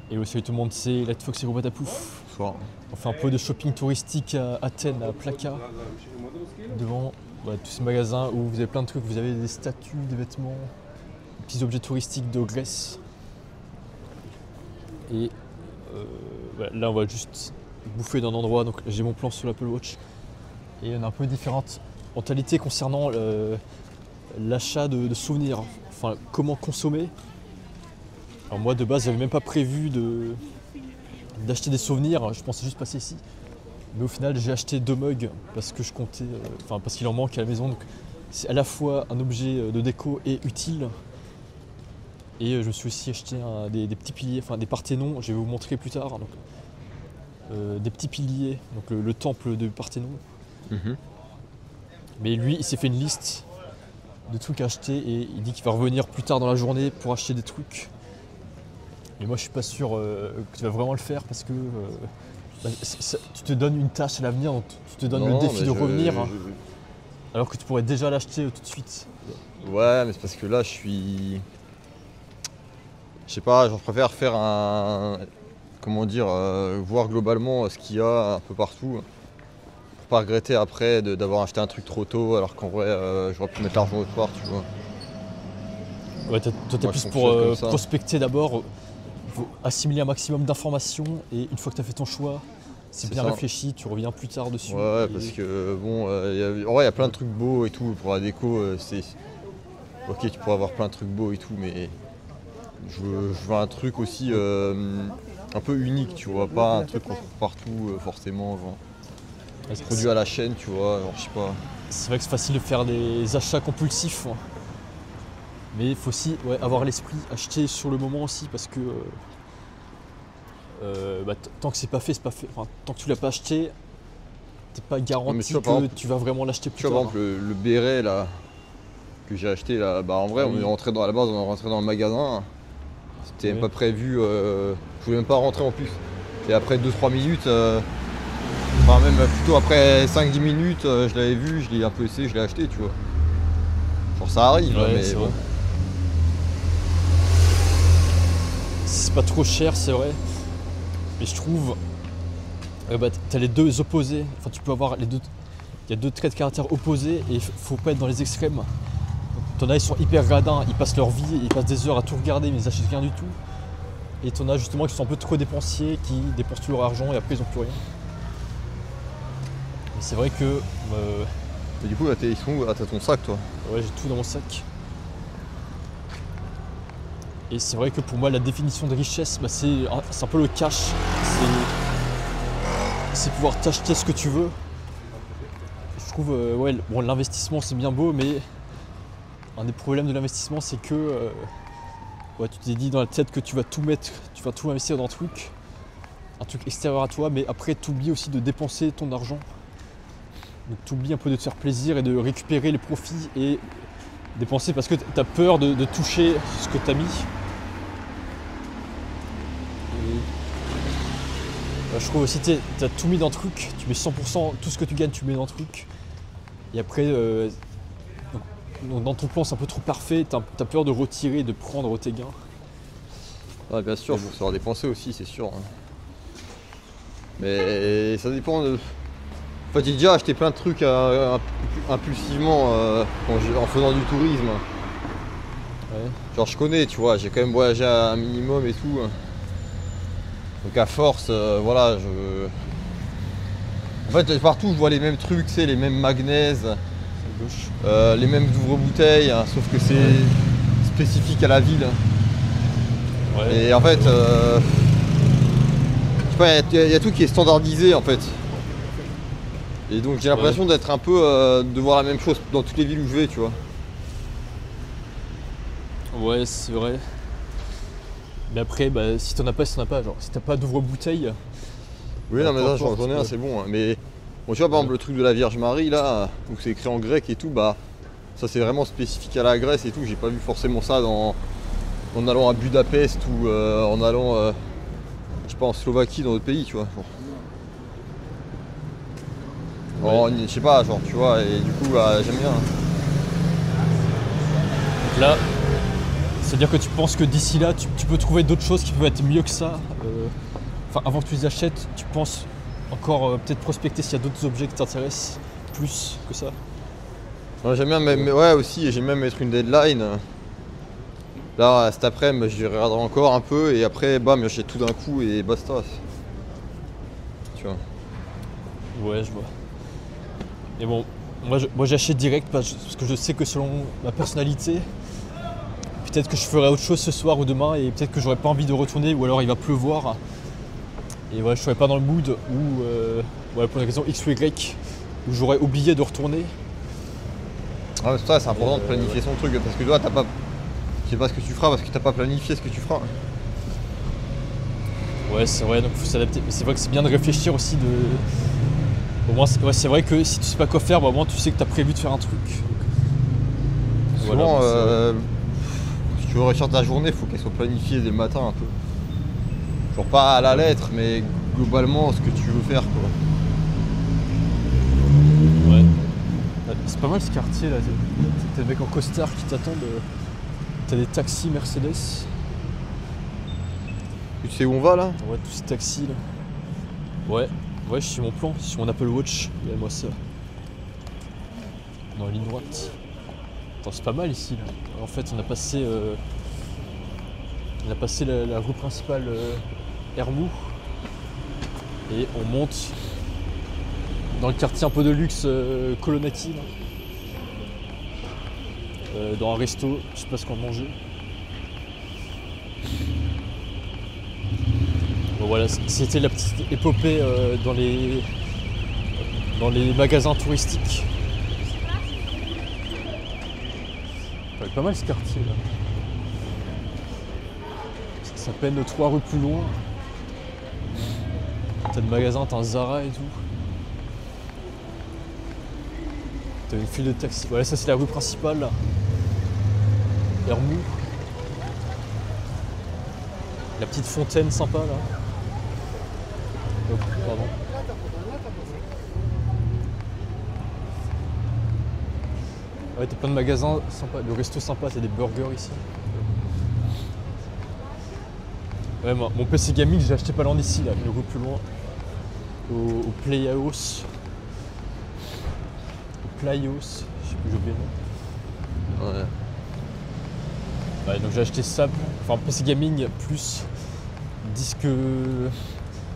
Et salut tout le monde, c'est Lightfox et Gros Patapouf. Bonsoir. On fait un peu de shopping touristique à Athènes, à Plaka, devant tous ces magasins où vous avez plein de trucs. Vous avez des statues, des vêtements, des petits objets touristiques de Grèce. Et là, on va juste bouffer d'un endroit. Donc j'ai mon plan sur l'Apple Watch. Et on a un peu différentes mentalités concernant l'achat de souvenirs. Enfin, comment consommer. Alors moi de base j'avais même pas prévu d'acheter des souvenirs, je pensais juste passer ici. Mais au final j'ai acheté 2 mugs parce que je comptais, parce qu'il en manque à la maison. Donc c'est à la fois un objet de déco et utile. Et je me suis aussi acheté des petits piliers, enfin des Parthénons, je vais vous montrer plus tard. Donc, des petits piliers, donc le temple de Parthénon. Mais lui il s'est fait une liste de trucs à acheter et il dit qu'il va revenir plus tard dans la journée pour acheter des trucs. Mais moi je suis pas sûr que tu vas vraiment le faire parce que tu te donnes une tâche à l'avenir, donc tu te donnes le défi de revenir alors que tu pourrais déjà l'acheter tout de suite. Ouais, mais c'est parce que là je suis... Je sais pas, je préfère faire un... Comment dire, voir globalement ce qu'il y a un peu partout. Pour pas regretter après d'avoir acheté un truc trop tôt alors qu'en vrai j'aurais pu mettre l'argent autre part, tu vois. Ouais, toi t'es plus pour prospecter d'abord. Il faut assimiler un maximum d'informations et une fois que tu as fait ton choix, c'est bien réfléchi, tu reviens plus tard dessus. Ouais, parce que bon, en vrai il y a plein de trucs beaux et tout pour la déco, c'est... Ok, tu pourras avoir plein de trucs beaux et tout, mais je veux un truc aussi un peu unique, tu vois, pas un truc qu'on trouve partout forcément, genre. Produit à la chaîne, tu vois, genre, je sais pas. C'est vrai que c'est facile de faire des achats compulsifs, hein. Mais il faut aussi avoir l'esprit acheter sur le moment aussi parce que tant que c'est pas fait, c'est pas fait. Enfin, tant que tu l'as pas acheté, t'es pas garanti que tu vas vraiment l'acheter plus tard. Par exemple, le béret là que j'ai acheté là, en vrai on est rentré à la base, on est rentré dans le magasin. C'était même pas prévu, je voulais même pas rentrer en plus. Et après 2-3 minutes, même plutôt après 5-10 minutes, je l'avais vu, je l'ai un peu essayé, je l'ai acheté, tu vois. Genre ça arrive, mais bon. C'est pas trop cher, c'est vrai. Mais je trouve, t'as les deux opposés. Enfin, tu peux avoir les deux. Il y a 2 traits de caractère opposés et il faut pas être dans les extrêmes. T'en as, ils sont hyper radins, ils passent leur vie, ils passent des heures à tout regarder, mais ils achètent rien du tout. Et t'en as justement qui sont un peu trop dépensiers, qui dépensent tout leur argent et après ils ont plus rien. Mais c'est vrai que. Et du coup, là, ils sont où? Ah, t'as ton sac, toi? Ouais, j'ai tout dans mon sac. Et c'est vrai que pour moi la définition de richesse, c'est un peu le cash. C'est pouvoir t'acheter ce que tu veux. Je trouve l'investissement c'est bien beau, mais un des problèmes de l'investissement c'est que tu t'es dit dans la tête que tu vas tout mettre, tu vas tout investir dans un truc extérieur à toi, mais après tu oublies aussi de dépenser ton argent. Donc tu oublies un peu de te faire plaisir et de récupérer les profits et dépenser parce que tu as peur de toucher ce que tu as mis. Et je trouve aussi tu as tout mis dans le truc, tu mets 100%, tout ce que tu gagnes tu mets dans le truc. Et après, dans ton plan c'est un peu trop parfait, tu as peur de retirer, de prendre tes gains. Ouais, bien sûr, il faut savoir dépenser aussi, c'est sûr. Mais ça dépend de... En fait, j'ai déjà acheté plein de trucs impulsivement en faisant du tourisme. Ouais. Genre je connais, tu vois, j'ai quand même voyagé à un minimum et tout. Donc à force, voilà, En fait, partout je vois les mêmes trucs, les mêmes magnèses, les mêmes ouvre-bouteilles, hein, sauf que c'est spécifique à la ville. Ouais. Et en fait, je sais pas, il y a tout qui est standardisé en fait. Et donc j'ai l'impression d'être un peu de voir la même chose dans toutes les villes où je vais, tu vois. Ouais, c'est vrai. Mais après, si t'en as pas, genre si t'as pas d'ouvre-bouteille. Oui, non mais là j'en ai un, c'est bon. Hein. Mais bon, tu vois par exemple le truc de la Vierge Marie là, où c'est écrit en grec et tout, ça c'est vraiment spécifique à la Grèce et tout. J'ai pas vu forcément ça en allant à Budapest ou en allant, je sais pas, en Slovaquie, dans d'autres pays, tu vois. Je sais pas, genre tu vois, et du coup j'aime bien. Là, C'est-à-dire que tu penses que d'ici là, tu peux trouver d'autres choses qui peuvent être mieux que ça. Enfin, avant que tu les achètes, tu penses encore peut-être prospecter s'il y a d'autres objets qui t'intéressent plus que ça. Ouais, j'aime bien, ouais, aussi, j'aime même mettre une deadline. Là, cet après-midi, je regarderai encore un peu et après, bam, j'achète tout d'un coup et basta. Tu vois. Ouais, je vois. Et bon, moi j'achète direct parce que je sais que selon ma personnalité, peut-être que je ferai autre chose ce soir ou demain et peut-être que j'aurai pas envie de retourner ou alors il va pleuvoir. Et voilà, je serai pas dans le mood ou voilà, pour une raison X ou Y où j'aurais oublié de retourner. Ah, c'est ça, c'est important de planifier son truc parce que toi, t'as pas. Tu sais pas ce que tu feras parce que t'as pas planifié ce que tu feras. Ouais, c'est vrai, donc faut s'adapter. Mais c'est vrai que c'est bien de réfléchir aussi de. Au moins, c'est vrai que si tu sais pas quoi faire, bah, au moins tu sais que t'as prévu de faire un truc. Souvent, voilà, si tu veux réussir ta journée, faut qu'elle soit planifiée dès le matin un peu. Genre pas à la lettre, mais globalement ce que tu veux faire quoi. Ouais. C'est pas mal ce quartier là. T'as des mecs en costard qui t'attendent. T'as des taxis Mercedes. Tu sais où on va là? Ouais, tous ces taxis là. Ouais, je suis sur mon plan, sur mon Apple Watch. Regardez-moi ça. Dans la ligne droite. Attends, c'est pas mal ici là. En fait, on a passé la rue principale Hermou. Et on monte dans le quartier un peu de luxe Colonati là. Dans un resto, je sais pas ce qu'on mangeait. Bon voilà, c'était la petite épopée dans les magasins touristiques. Ouais, pas mal ce quartier là. Ça s'appelle 3 rues plus loin. T'as des magasins, t'as un Zara et tout. T'as une file de taxis. Voilà, ça c'est la rue principale là. Hermou. La petite fontaine sympa là. Oh, pardon. Ouais, t'as plein de magasins sympas. Le resto sympa, t'as des burgers ici. Ouais, mon PC gaming, j'ai acheté pas loin d'ici là, une rue plus loin. Au Playhouse. Au Playhouse, je sais plus, j'ai oublié le nom. Ouais. Ouais, donc j'ai acheté ça, enfin PC gaming plus disque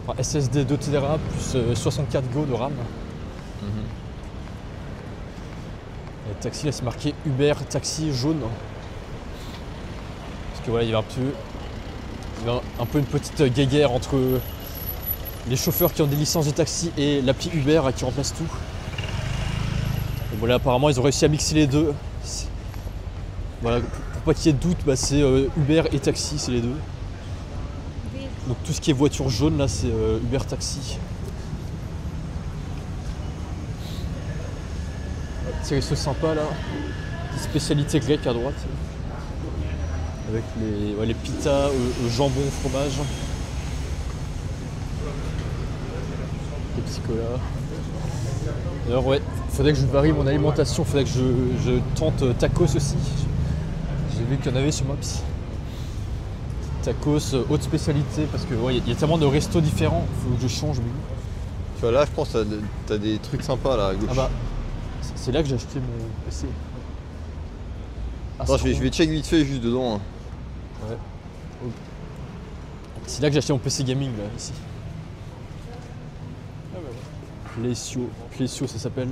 enfin, SSD 2 Tera plus 64 Go de RAM. Et le taxi là c'est marqué Uber taxi jaune. Parce que voilà, il y avait un peu une petite guéguerre entre les chauffeurs qui ont des licences de taxi et l'appli Uber qui remplace tout. Et voilà, apparemment ils ont réussi à mixer les deux. Voilà, pour pas qu'il y ait de doute, bah, c'est Uber et taxi, c'est les deux. Donc tout ce qui est voiture jaune là, c'est Uber taxi. Petit resto sympa là, petite spécialité grecque à droite. Avec les pitas au jambon, au fromage. Les petits colas. D'ailleurs ouais, faudrait que je varie mon alimentation, faudrait que je tente tacos aussi. J'ai vu qu'il y en avait sur Maps. Tacos, haute spécialité, parce que ouais, y a tellement de restos différents, faut que je change. Mais... Tu vois là, je pense que t'as des trucs sympas là à gauche. Ah bah, c'est là que j'ai acheté mon PC. Ah, attends, je vais check vite fait juste dedans. Hein. Ouais. C'est là que j'ai acheté mon PC gaming là, ici. Ah bah ouais. Plesio ça s'appelle.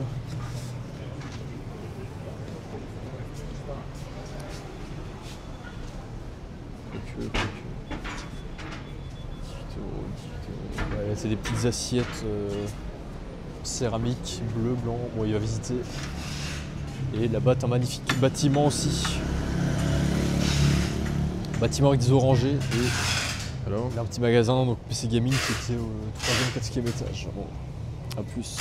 Ouais, c'est des petites assiettes céramique, bleu, blanc. Bon, il va visiter. Et là-bas, t'as un magnifique bâtiment aussi. Bâtiment avec des orangers et alors un petit magasin, donc PC Gaming qui était au 3e, 4e étage. Bon, à plus.